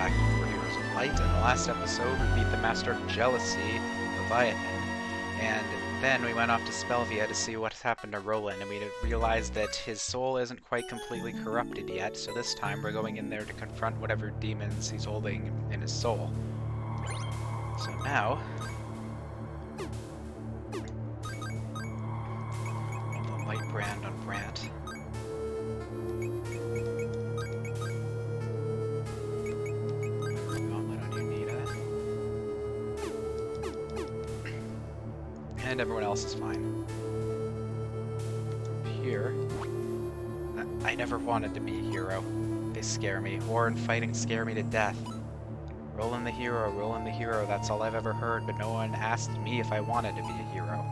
back for Heroes of Light. In the last episode, we beat the Master of Jealousy, Leviathan, and then we went off to Spelvia to see what happened to Rolan, and we realized that his soul isn't quite completely corrupted yet, so this time we're going in there to confront whatever demons he's holding in his soul. So now... the light brand on Brant. And everyone else is fine. Here, I never wanted to be a hero. They scare me. War and fighting scare me to death. Rolan the hero, that's all I've ever heard, but no one asked me if I wanted to be a hero.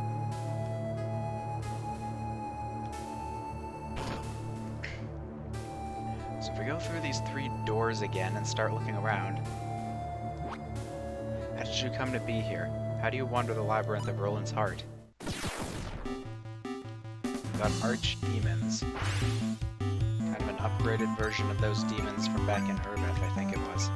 So if we go through these 3 doors again and start looking around. How did you come to be here? How do you wander the labyrinth of Roland's heart? We got archdemons. Kind of an upgraded version of those demons from back in Urbeth, I think it was.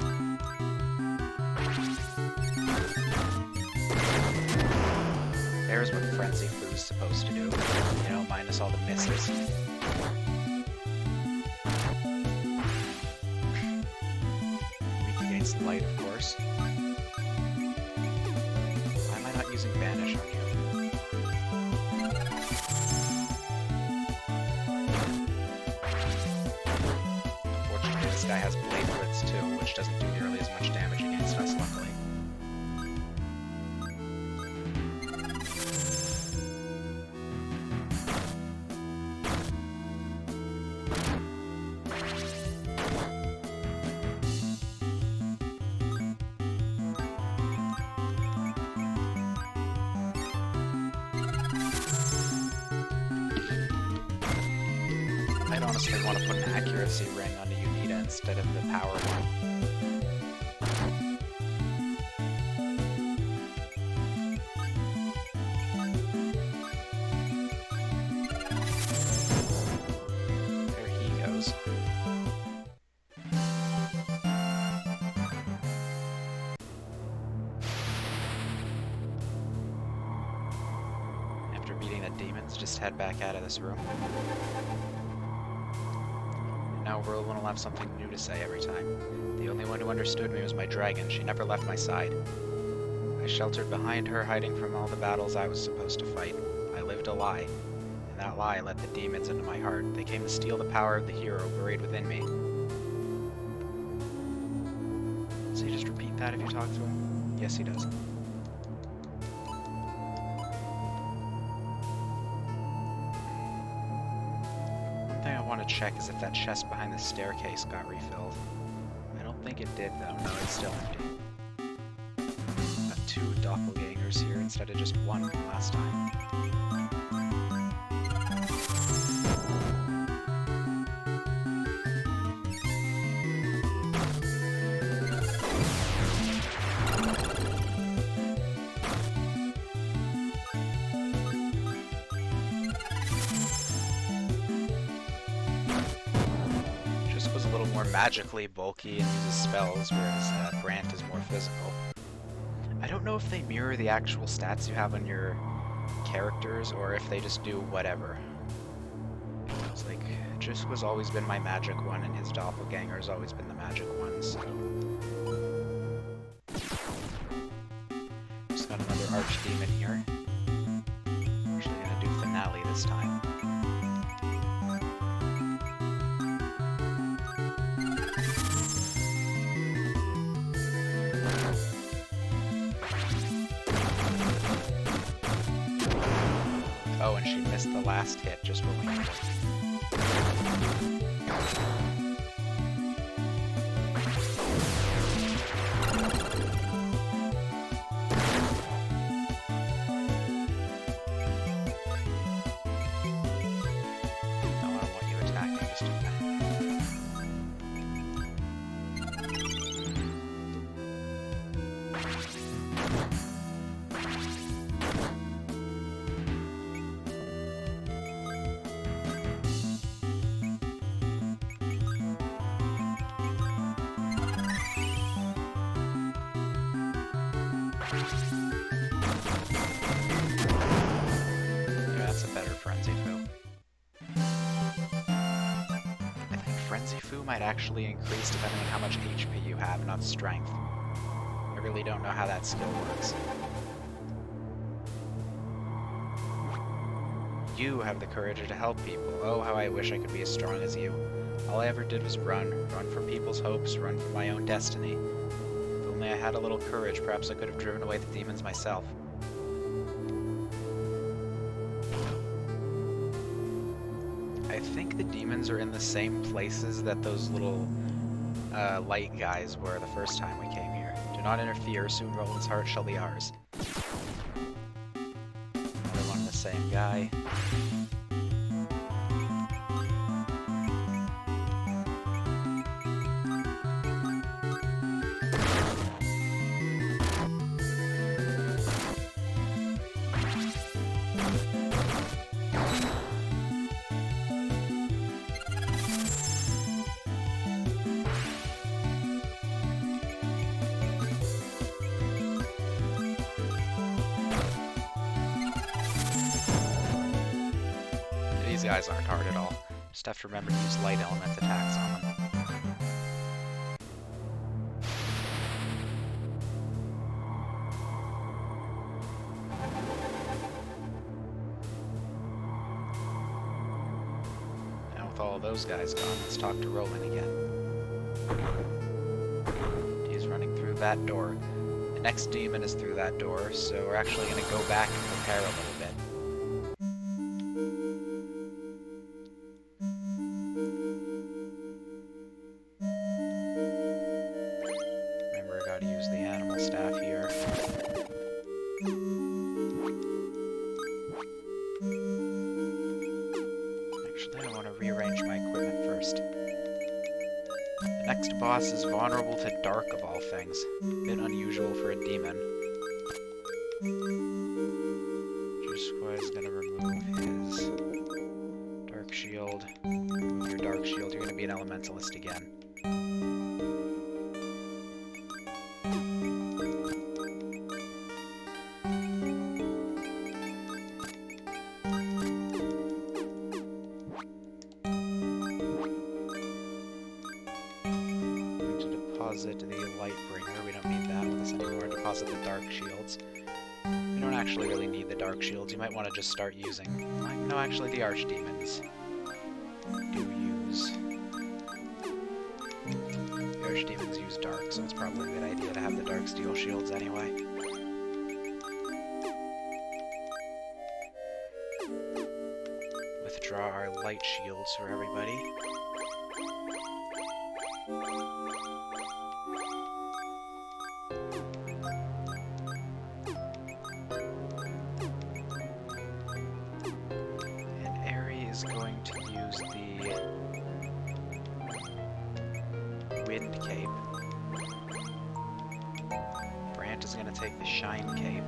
There's what Frenzy Foo's supposed to do. You know, minus all the misses. Weak against light, of course. Using Banish on you. Unfortunately, this guy has Blade Blitz too, which doesn't do nearly as much damage against us, luckily. I'd honestly want to put an accuracy ring on Unita instead of the power one. There he goes. After beating the demons, just head back out of this room. Now Rolan will have something new to say every time. The only one who understood me was my dragon. She never left my side. I sheltered behind her, hiding from all the battles I was supposed to fight. I lived a lie, and that lie let the demons into my heart. They came to steal the power of the hero buried within me. Does he just repeat that if you talk to him? Yes, he does. I want to check is if that chest behind the staircase got refilled. I don't think it did though. No, it's still empty. Got 2 doppelgangers here instead of just 1 from last time. More magically bulky and uses spells, whereas Brant is more physical. I don't know if they mirror the actual stats you have on your characters, or if they just do whatever. It's like, Jisk has always been my magic one, and his doppelganger has always been the magic one, so... Just got another archdemon here. Actually gonna do finale this time. Oh, and she missed the last hit just when we... Yeah, that's a better Frenzy Fu. I think Frenzy Fu might actually increase depending on how much HP you have, not strength. I really don't know how that skill works. You have the courage to help people. Oh, how I wish I could be as strong as you. All I ever did was run. Run for people's hopes, run for my own destiny. If only I had a little courage, perhaps I could have driven away the demons myself. I think the demons are in the same places that those little light guys were the first time we came here. Do not interfere, soon Roland's heart shall be ours. Another one, the same guy. These guys aren't hard at all. Just have to remember to use light element attacks on them. Now with all of those guys gone, let's talk to Rolan again. He's running through that door. The next demon is through that door, so we're actually going to go back and prepare a little bit. Boss is vulnerable to dark of all things. A bit unusual for a demon. Jusqua is gonna remove his dark shield. Remove your dark shield, you're gonna be an elementalist again. Deposit the Lightbringer, we don't need that with us anymore. Deposit the Dark Shields. We don't actually really need the Dark Shields, you might want to just start using... No, actually the Archdemons do use... The Archdemons use Dark, so it's probably a good idea to have the Dark Steel Shields anyway. Withdraw our Light Shields for everybody. Going to use the Wind Cape. Brant is going to take the Shine Cape.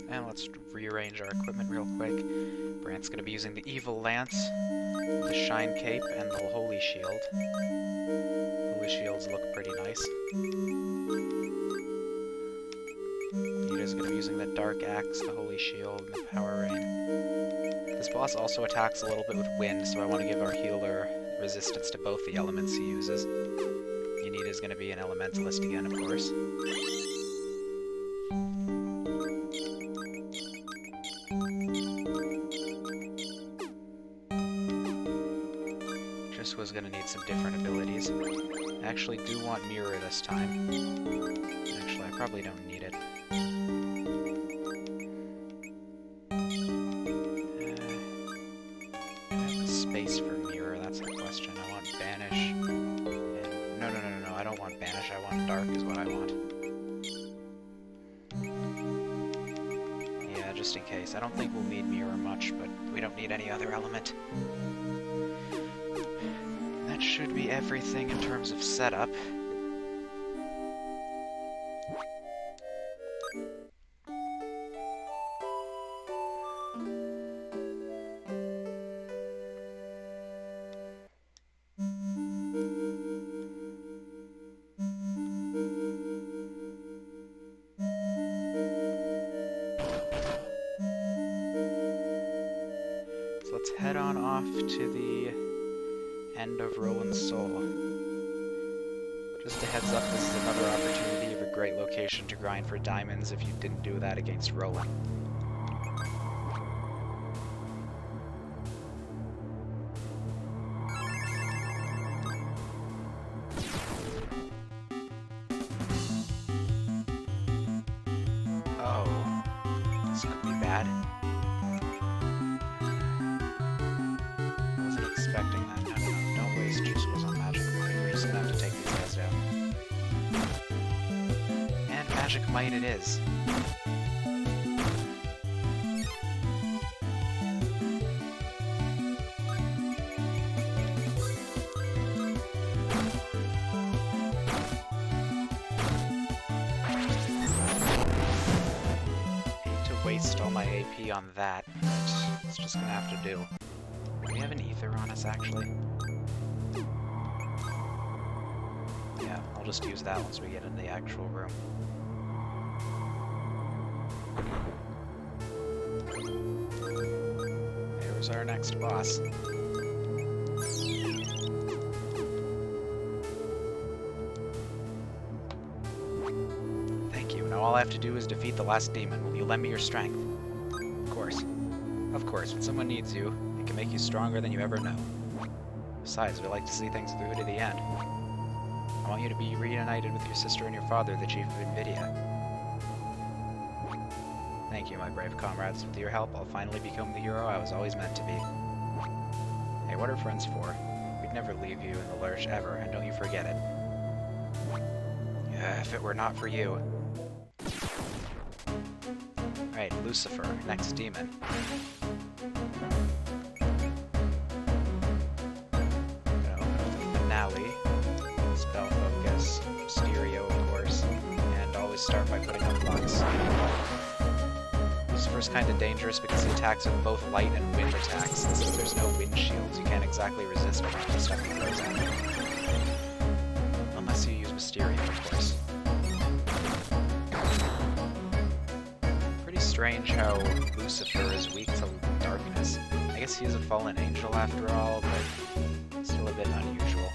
And let's rearrange our equipment real quick. Brant's going to be using the Evil Lance, the Shine Cape, and the Holy Shield. Holy Shields look pretty nice. Nita's going to be using the Dark Axe, the Holy Shield, and the Power Rain. This boss also attacks a little bit with wind, so I want to give our healer resistance to both the elements he uses. Nita's going to be an elementalist again, of course. Was going to need some different abilities. I actually do want Mirror this time. Actually, I probably don't need it. I have the space for Mirror, that's the question. I want Banish. And... No, I don't want Banish, I want Dark is what I want. Yeah, just in case. I don't think we'll need Mirror much, but we don't need any other element. That should be everything in terms of setup. off to the end of Roland's soul. Just a heads up, this is another opportunity of a great location to grind for diamonds if you didn't do that against Rolan. Oh, this could be bad. I wasn't expecting that. No, don't waste juices on magic might. We're just gonna have to take these guys down. And magic might it is. Waste all my AP on that, but it's just gonna have to do. Do we have an ether on us, actually? Yeah, I'll just use that once we get in the actual room. Here's our next boss. Thank you. Now all I have to do is defeat the last demon. Will you lend me your strength? Of course. Of course, when someone needs you, it can make you stronger than you ever know. Besides, we like to see things through to the end. I want you to be reunited with your sister and your father, the Chief of Invidia. Thank you, my brave comrades. With your help, I'll finally become the hero I was always meant to be. Hey, what are friends for? We'd never leave you in the lurch ever, and don't you forget it. If it were not for you. Right, Lucifer, next demon. Gonna open up the finale. Spell focus, stereo, of course, and always start by putting up blocks. Lucifer's kind of dangerous because he attacks with both light and wind attacks, and since there's no wind shields, you can't exactly resist a lot of the stuff he throws at you. Unless you use Mysterio, of course. Pretty strange how Lucifer is weak to darkness. I guess he is a fallen angel after all, but still a bit unusual.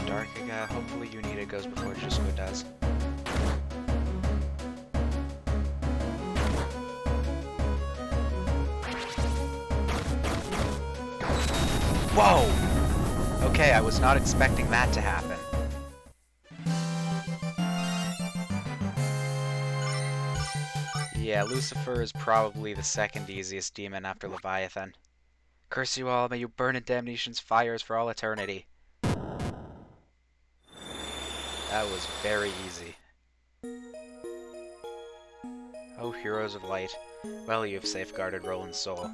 Darkiga, hopefully Unita goes before Jusco does. Whoa! Okay, I was not expecting that to happen. Yeah, Lucifer is probably the second easiest demon after Leviathan. Curse you all, may you burn in damnation's fires for all eternity. That was very easy. Oh, heroes of light. Well, you have safeguarded Roland's soul.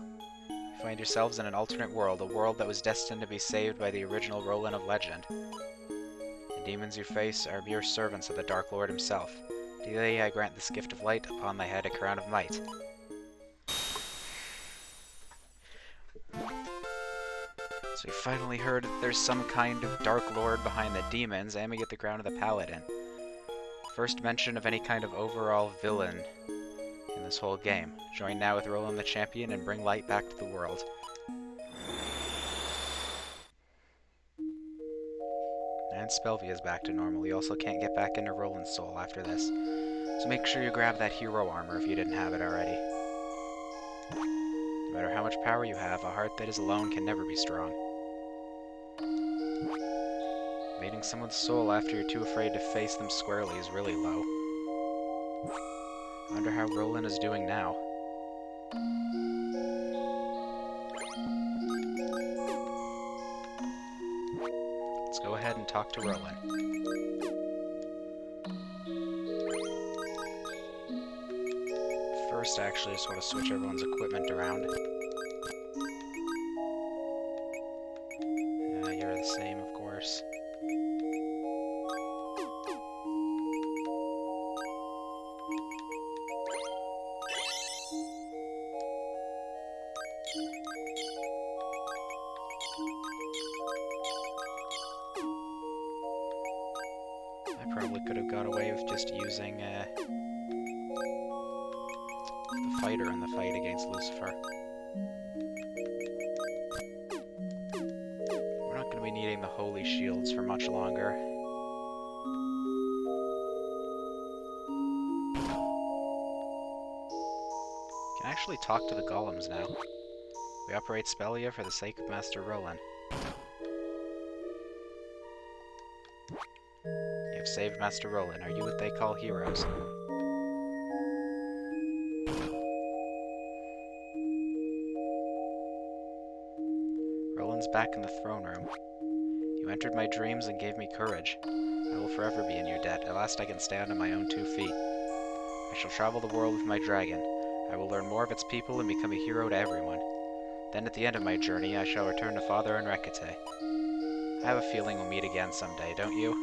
You find yourselves in an alternate world, a world that was destined to be saved by the original Rolan of legend. The demons you face are mere servants of the Dark Lord himself. To thee I grant this gift of light, upon thy head a crown of might. So we finally heard that there's some kind of Dark Lord behind the demons, and we get the crown of the Paladin. First mention of any kind of overall villain in this whole game. Join now with Rolan the Champion and bring light back to the world. And Spelvia's back to normal. You also can't get back into Roland's soul after this. So make sure you grab that hero armor if you didn't have it already. No matter how much power you have, a heart that is alone can never be strong. Mating someone's soul after you're too afraid to face them squarely is really low. I wonder how Rolan is doing now. Let's go ahead and talk to Rolan. First, actually, I just want to switch everyone's equipment around. You're the same, of course. I probably could have got away with just using the fighter in the fight against Lucifer. We're not going to be needing the holy shields for much longer. Can actually talk to the golems now. We operate Spellia for the sake of Master Rolan. You have saved Master Rolan. Are you what they call heroes? Rolan's back in the throne room. You entered my dreams and gave me courage. I will forever be in your debt. At last I can stand on my own 2 feet. I shall travel the world with my dragon. I will learn more of its people and become a hero to everyone. Then at the end of my journey, I shall return to Father and Rekete. I have a feeling we'll meet again someday, don't you?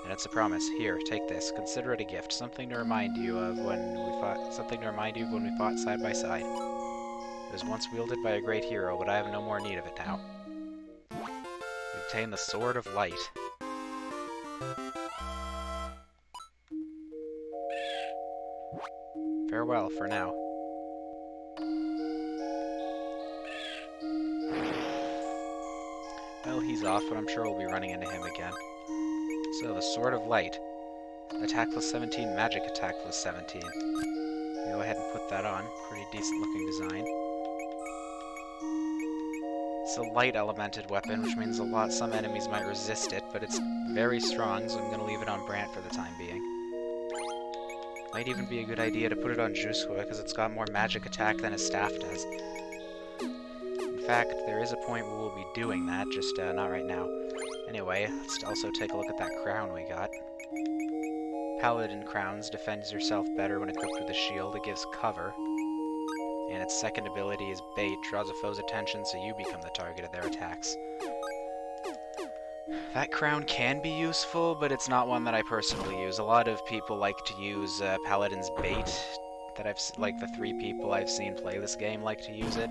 And it's a promise. Here, take this. Consider it a gift. Something to remind you of when we fought side by side. It was once wielded by a great hero, but I have no more need of it now. You obtain the Sword of Light. Farewell for now. Well, he's off, but I'm sure we'll be running into him again. So, the Sword of Light. Attack plus 17, magic attack plus 17. Go ahead and put that on. Pretty decent looking design. It's a light elemented weapon, which means some enemies might resist it, but it's very strong, so I'm going to leave it on Brant for the time being. Might even be a good idea to put it on Jusua, because it's got more magic attack than his staff does. In fact, there is a point where we'll be doing that, just not right now. Anyway, let's also take a look at that crown we got. Paladin crowns defends yourself better when equipped with a shield. It gives cover. And its second ability is bait, draws a foe's attention so you become the target of their attacks. That crown can be useful, but it's not one that I personally use. A lot of people like to use Paladin's bait. Like the 3 people I've seen play this game like to use it.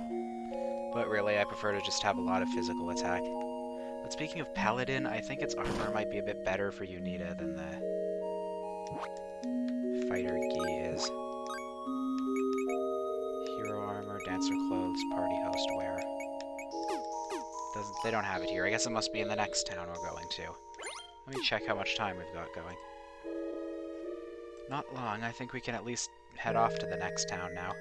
But really, I prefer to just have a lot of physical attack. But speaking of Paladin, I think its armor might be a bit better for Unita than the fighter gi is. Hero armor, dancer clothes, party host wear. They don't have it here. I guess it must be in the next town we're going to. Let me check how much time we've got going. Not long. I think we can at least head off to the next town now.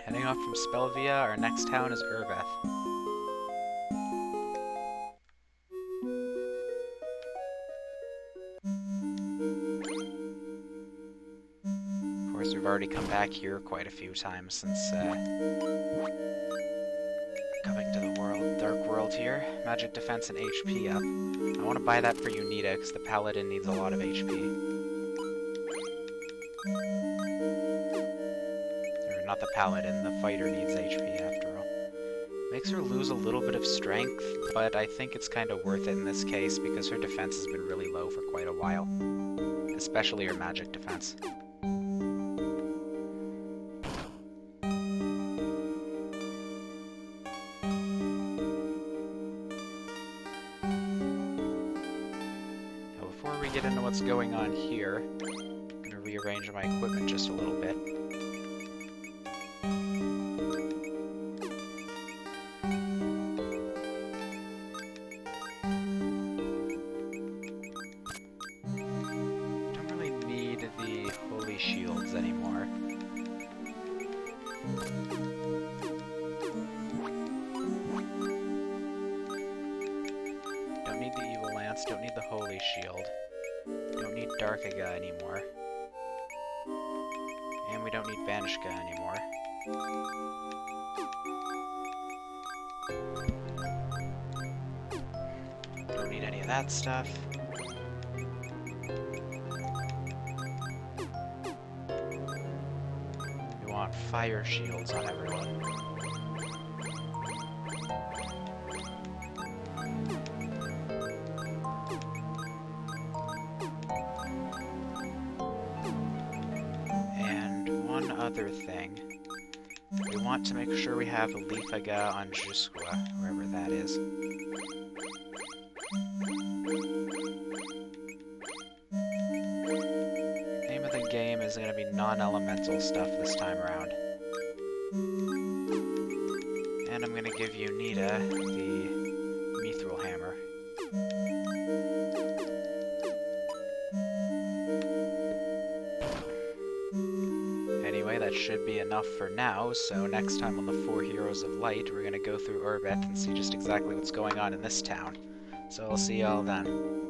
Heading off from Spelvia, our next town is Urbeth. Of course, we've already come back here quite a few times since coming to the Dark World here. Magic defense and HP up. I want to buy that for Unita, because the Paladin needs a lot of HP. Not the Paladin, the fighter needs HP after all. Makes her lose a little bit of strength, but I think it's kind of worth it in this case because her defense has been really low for quite a while. Especially her magic defense. Now before we get into what's going on here, I'm going to rearrange my equipment just a little bit. Shields anymore. Don't need the Evil Lance, don't need the Holy Shield. Don't need Darkaga anymore. And we don't need Banishka anymore. Don't need any of that stuff. Fire shields on everyone. other thing. We want to make sure we have Lifaga on Juskua, wherever that is. Name of the game is going to be non-elemental stuff this time around. And I'm going to give you Nita the Mithril Hammer. Anyway, that should be enough for now, so next time on the Four Heroes of Light, we're going to go through Urbeth and see just exactly what's going on in this town. So I'll see y'all then.